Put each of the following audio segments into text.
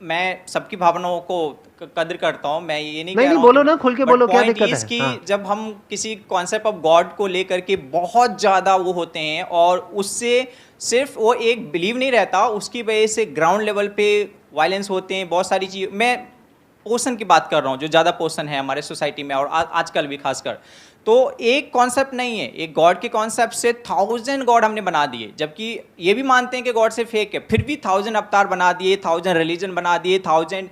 मैं सबकी भावनाओं को कदर करता हूँ। मैं ये नहीं कह नहीं रहा हूँ बोलो ना, खुल के बोलो, क्या दिक्कत है? कि हाँ। जब हम किसी कॉन्सेप्ट ऑफ गॉड को लेकर के बहुत ज़्यादा वो होते हैं और उससे सिर्फ वो एक बिलीव नहीं रहता, उसकी वजह से ग्राउंड लेवल पे वायलेंस होते हैं, बहुत सारी चीज़। मैं पोर्शन की बात कर रहा हूँ, जो ज़्यादा पोर्शन है हमारे सोसाइटी में और आजकल भी खासकर। तो एक कॉन्सेप्ट नहीं है, एक गॉड के कॉन्सेप्ट से 1000 गॉड हमने बना दिए, जबकि ये भी मानते हैं कि गॉड से फेक है, फिर भी 1000 अवतार बना दिए, 1000 रिलीजन बना दिए, 1000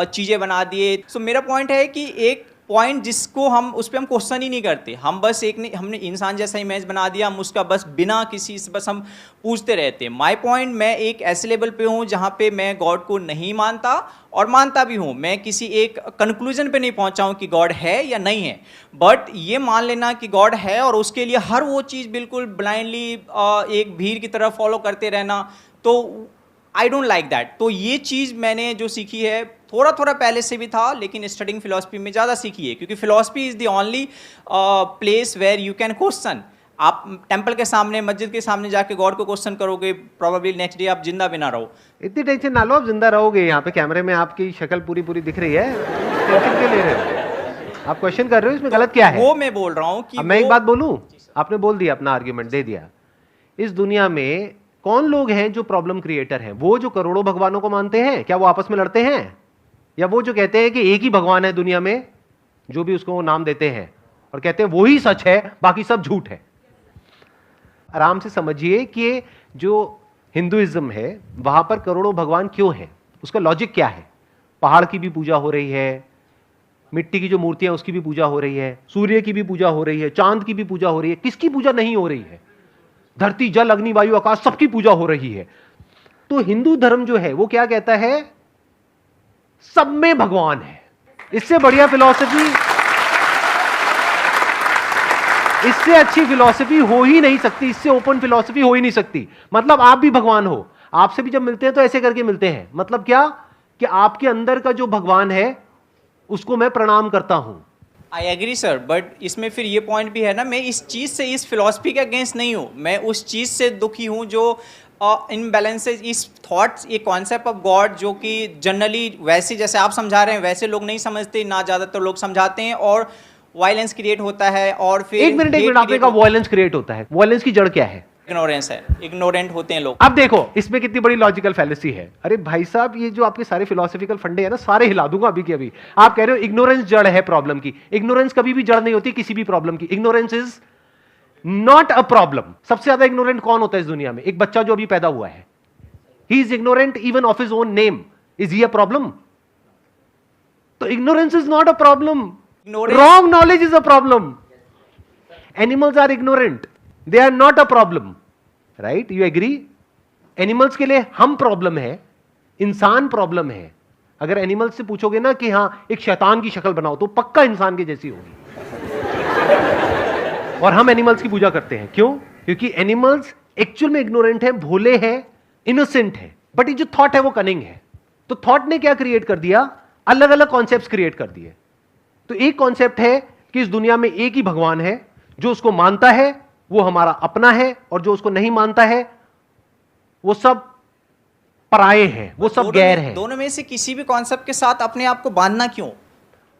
चीज़ें बना दिए। सो मेरा पॉइंट है कि एक पॉइंट जिसको हम उस पर हम क्वेश्चन ही नहीं करते, हम बस एक नहीं, हमने इंसान जैसा इमेज बना दिया, हम उसका बस बिना किसी से बस हम पूछते रहते हैं। माय पॉइंट, मैं एक ऐसे लेवल पे हूँ जहाँ पे मैं गॉड को नहीं मानता और मानता भी हूँ। मैं किसी एक कंक्लूजन पे नहीं पहुँचा हूँ कि गॉड है या नहीं है, बट ये मान लेना कि गॉड है और उसके लिए हर वो चीज़ बिल्कुल ब्लाइंडली एक भीड़ की तरह फॉलो करते रहना, तो आई डोंट लाइक दैट। तो ये चीज़ मैंने जो सीखी है, थोड़ा थोड़ा पहले से भी था, लेकिन स्टडिंग फिलोसफी में ज़्यादा सीखी है, क्योंकि philosophy is the only place where you can question. आप टेंपल के सामने, मस्जिद के सामने जाके गॉड को क्वेश्चन करोगे, प्रोबेबली नेक्स्ट डे आप जिंदा भी ना रहो। इतनी टेंशन ना लो, आप जिंदा रहोगे। यहाँ पे कैमरे में आपकी शक्ल पूरी पूरी दिख रही है, टेंशन क्यों ले रहे हो? आप क्वेश्चन कर रहे हो, इसमें गलत क्या है? वो मैं बोल रहा हूँ कि अब मैं एक बात बोलूं, आपने बोल दिया, अपना आर्ग्यूमेंट दे दिया। इस दुनिया में कौन लोग हैं जो प्रॉब्लम क्रिएटर हैं? वो जो करोड़ों भगवानों को मानते हैं, क्या वो आपस में लड़ते हैं? या वो जो कहते हैं कि एक ही भगवान है दुनिया में, जो भी उसको नाम देते हैं, और कहते हैं वो ही सच है, बाकी सब झूठ है? आराम से समझिए कि जो हिंदुइज्म है वहां पर करोड़ों भगवान क्यों है, उसका लॉजिक क्या है। पहाड़ की भी पूजा हो रही है, मिट्टी की जो मूर्तियां उसकी भी पूजा हो रही है, सूर्य की भी पूजा हो रही है, चांद की भी पूजा हो रही है। किसकी पूजा नहीं हो रही है? धरती, जल, अग्नि, वायु, आकाश, सबकी पूजा हो रही है। तो हिंदू धर्म जो है वो क्या कहता है? सब में भगवान है। इससे बढ़िया फिलॉसफी, इससे अच्छी फिलॉसफी हो ही नहीं सकती, इससे ओपन फिलॉसफी हो ही नहीं सकती। मतलब आप भी भगवान हो, आपसे भी जब मिलते हैं तो ऐसे करके मिलते हैं। मतलब क्या? कि आपके अंदर का जो भगवान है उसको मैं प्रणाम करता हूं। आई एग्री सर, बट इसमें फिर ये पॉइंट भी है ना, मैं इस चीज़ से, इस फिलॉसफी के अगेंस्ट नहीं हूँ, मैं उस चीज़ से दुखी हूँ जो इनबैलेंसेज, इस थॉट्स, ये कॉन्सेप्ट ऑफ गॉड जो कि जनरली वैसे जैसे आप समझा रहे हैं वैसे लोग नहीं समझते ना, ज़्यादातर लोग समझाते हैं और वायलेंस क्रिएट होता है। और फिर एक मिनट आपने कहा वायलेंस क्रिएट होता है, वायलेंस की जड़ क्या है? इग्नोरेंस है, इग्नोरेंट होते हैं लोग। अब देखो इसमें कितनी बड़ी लॉजिकल फैलेसी है। अरे भाई साहब, ये जो आपके सारे फिलोसॉफिकल फंडे हैं ना, सारे हिला दूंगा अभी के अभी। आप कह रहे हो इग्नोरेंस जड़ है प्रॉब्लम की। इग्नोरेंस कभी भी जड़ नहीं होती किसी भी प्रॉब्लम की। Ignorance is not a problem. सबसे ज्यादा इग्नोरेंट कौन होता है इस दुनिया में? एक बच्चा जो अभी पैदा हुआ है, he is ignorant even of his own name. Is he a problem? तो ignorance is not a problem, wrong knowledge is a problem. Animals are ignorant, they are not a problem, right? You agree? Animals के लिए हम problem है, इंसान problem है। अगर animals से पूछोगे ना कि हां एक शैतान की शक्ल बनाओ, तो पक्का इंसान की जैसी होगी। और हम एनिमल्स की पूजा करते हैं, क्यों? क्योंकि एनिमल्स एक्चुअल में इग्नोरेंट है, भोले हैं, इनोसेंट है। बट ये जो थॉट है वो कनिंग है। तो थॉट ने क्या क्रिएट कर दिया? अलग अलग कॉन्सेप्ट्स क्रिएट कर दिए। तो एक कॉन्सेप्ट है कि इस दुनिया में एक ही भगवान है, जो उसको मानता है वो हमारा अपना है, और जो उसको नहीं मानता है वो सब पराये हैं, वो सब गैर हैं। दोनों में से किसी भी कॉन्सेप्ट के साथ अपने आप को बांधना क्यों?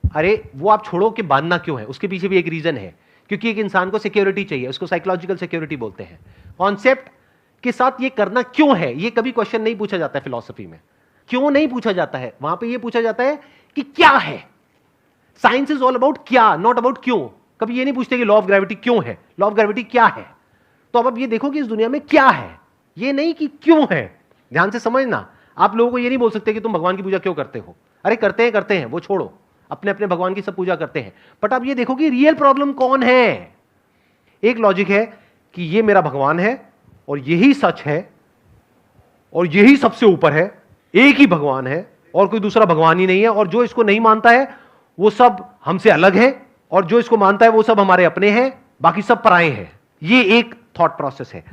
अरे वो आप छोड़ो कि बांधना क्यों है, उसके पीछे भी एक रीजन है। क्योंकि एक इंसान को सिक्योरिटी चाहिए, उसको साइकोलॉजिकल सिक्योरिटी बोलते हैं। कॉन्सेप्ट के साथ ये करना क्यों है, ये कभी क्वेश्चन नहीं पूछा जाता है फिलॉसफी में। क्यों नहीं पूछा जाता है? वहां पे ये पूछा जाता है कि क्या है। साइंस इज ऑल अबाउट क्या, नॉट अबाउट क्यों। कभी ये नहीं पूछते कि लॉ ऑफ ग्रेविटी क्यों है, लॉ ऑफ ग्रेविटी क्या है। तो अब ये देखो कि इस दुनिया में क्या है, ये नहीं कि क्यों है। ध्यान से समझना, आप लोगों को ये नहीं बोल सकते कि तुम भगवान की पूजा क्यों करते हो। अरे करते हैं, वो छोड़ो, अपने अपने भगवान की सब पूजा करते हैं। बट अब ये देखो कि रियल प्रॉब्लम कौन है। एक लॉजिक है कि ये मेरा भगवान है और यही सच है और यही सबसे ऊपर है, एक ही भगवान है और कोई दूसरा भगवान ही नहीं है। और जो इसको नहीं मानता है वो सब हमसे अलग है, और जो इसको मानता है वो सब हमारे अपने हैं, बाकी सब पराये हैं। ये एक थॉट प्रोसेस है।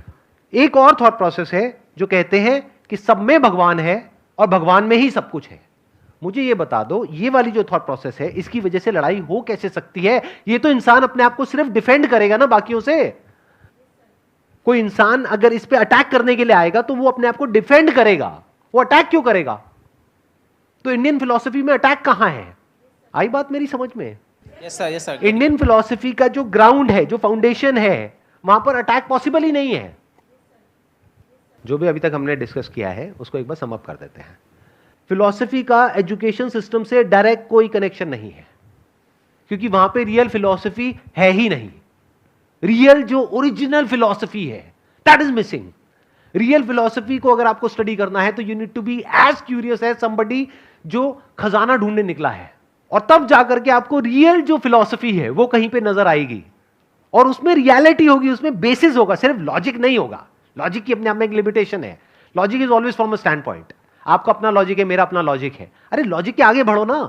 एक और थॉट प्रोसेस है जो कहते हैं कि सब में भगवान है और भगवान में ही सब कुछ है। मुझे ये बता दो, ये वाली जो थॉट प्रोसेस है, इसकी वजह से लड़ाई हो कैसे सकती है? ये तो इंसान अपने आप को सिर्फ डिफेंड करेगा ना बाकियों से। कोई इंसान अगर इस पे अटैक करने के लिए आएगा तो वो अपने आप को डिफेंड करेगा, वो अटैक क्यों करेगा? तो इंडियन फिलॉसफी में अटैक कहां है? आई बात मेरी समझ में? Yes sir. इंडियन फिलॉसफी का जो ग्राउंड है, जो फाउंडेशन है, वहां पर अटैक पॉसिबल ही नहीं है। जो भी अभी तक हमने डिस्कस किया है उसको एक बार सम अप कर देते हैं। फिलॉसफी का एजुकेशन सिस्टम से डायरेक्ट कोई कनेक्शन नहीं है, क्योंकि वहां पे रियल फिलॉसफी है ही नहीं। रियल जो ओरिजिनल फिलॉसफी है that is missing. Real philosophy को अगर आपको स्टडी करना है तो you need to be as curious as somebody जो खजाना ढूंढने निकला है, और तब जाकर के आपको रियल जो फिलॉसफी है वो कहीं पे नजर आएगी, और उसमें रियलिटी होगी, उसमें बेसिस होगा, सिर्फ लॉजिक नहीं होगा। लॉजिक की अपने आप में एक लिमिटेशन है। Logic is always from a stand point. आपका अपना लॉजिक है, मेरा अपना लॉजिक है। अरे लॉजिक के आगे बढ़ो ना।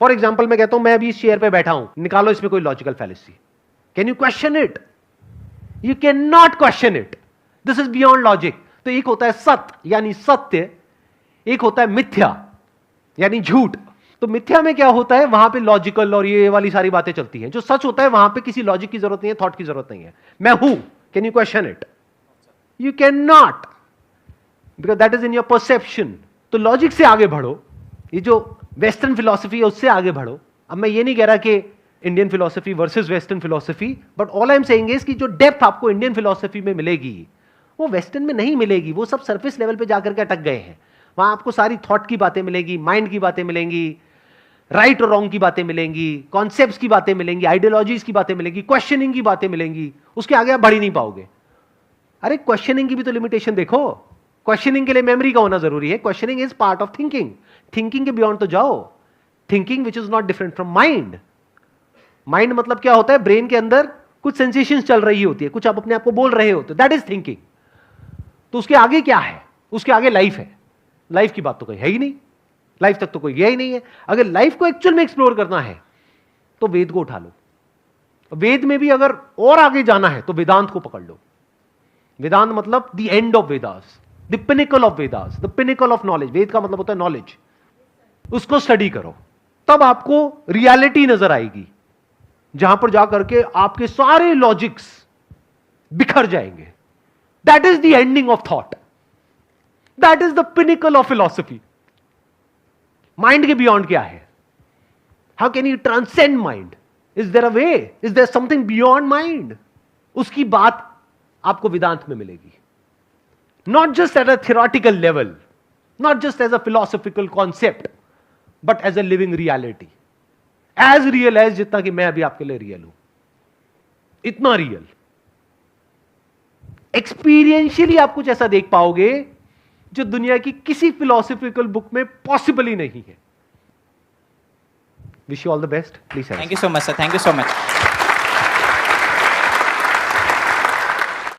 फॉर एग्जाम्पल मैं कहता हूं मैं अभी इस चेयर पे बैठा हूं, निकालो इसमें कोई logical fallacy. Can you question it? You can not question it. This is beyond logic. तो एक होता है सत्य यानी सत्य, एक होता है मिथ्या यानी झूठ। तो मिथ्या में क्या होता है, वहां पे लॉजिकल और ये वाली सारी बातें चलती हैं। जो सच होता है वहां पे किसी लॉजिक की जरूरत नहीं है, थॉट की जरूरत नहीं है। मैं हूं, can you question it? You can not, because that is in your perception. तो लॉजिक से आगे बढ़ो, ये जो वेस्टर्न फिलॉसफी है उससे आगे बढ़ो। अब मैं ये नहीं कह रहा कि Indian philosophy versus western philosophy, but all I am saying is कि जो डेप्थ आपको इंडियन फिलॉसफी में मिलेगी वो वेस्टर्न में नहीं मिलेगी। वो सब सरफेस लेवल पे जाकर के अटक गए हैं। वहां आपको सारी थॉट की बातें मिलेगी, माइंड की बातें मिलेंगी, राइट और रॉन्ग की बातें मिलेंगी, कॉन्सेप्ट्स की बातें मिलेंगी, आइडियोलॉजीज की बातें मिलेंगी, क्वेश्चनिंग की बातें मिलेंगी। उसके आगे आप बढ़ ही नहीं पाओगे। अरे क्वेश्चनिंग की भी तो लिमिटेशन देखो। क्वेश्चनिंग के लिए मेमोरी का होना जरूरी है। Questioning is part of thinking. Thinking के बियॉन्ड तो जाओ। Thinking which is not different from mind. Mind मतलब क्या होता है, ब्रेन के अंदर कुछ सेंसेशंस चल रही होती है, कुछ आप अपने आप को बोल रहे होते हो, दैट इज थिंकिंग। तो उसके आगे क्या है? उसके आगे लाइफ है। लाइफ की बात तो कोई है ही नहीं, लाइफ तक तो कोई गया ही नहीं है। अगर लाइफ को एक्चुअल में एक्सप्लोर करना है तो वेद को उठा लो। वेद में भी अगर और आगे जाना है तो वेदांत को पकड़ लो। वेदांत मतलब the end of Vedas, the pinnacle of Vedas, the pinnacle of knowledge. Veda का मतलब होता है नॉलेज। उसको स्टडी करो, तब आपको रियलिटी नजर आएगी, जहां पर जाकर के आपके सारे लॉजिक्स बिखर जाएंगे। That is the ending of thought, that is the pinnacle of philosophy. Mind के बियॉन्ड क्या है? How can you transcend mind? Is there a way? Is there something beyond mind? उसकी बात आपको वेदांत में मिलेगी। Not just at a theoretical level, not just as a philosophical concept, but as a living reality. As real as जितना कि मैं अभी आपके लिए रियल हूं, इतना रियल। एक्सपीरियंशियली आप कुछ ऐसा देख पाओगे जो दुनिया की किसी फिलोसॉफिकल बुक में पॉसिबल ही नहीं है। Wish you all the best. Please thank you so much sir, thank you so much.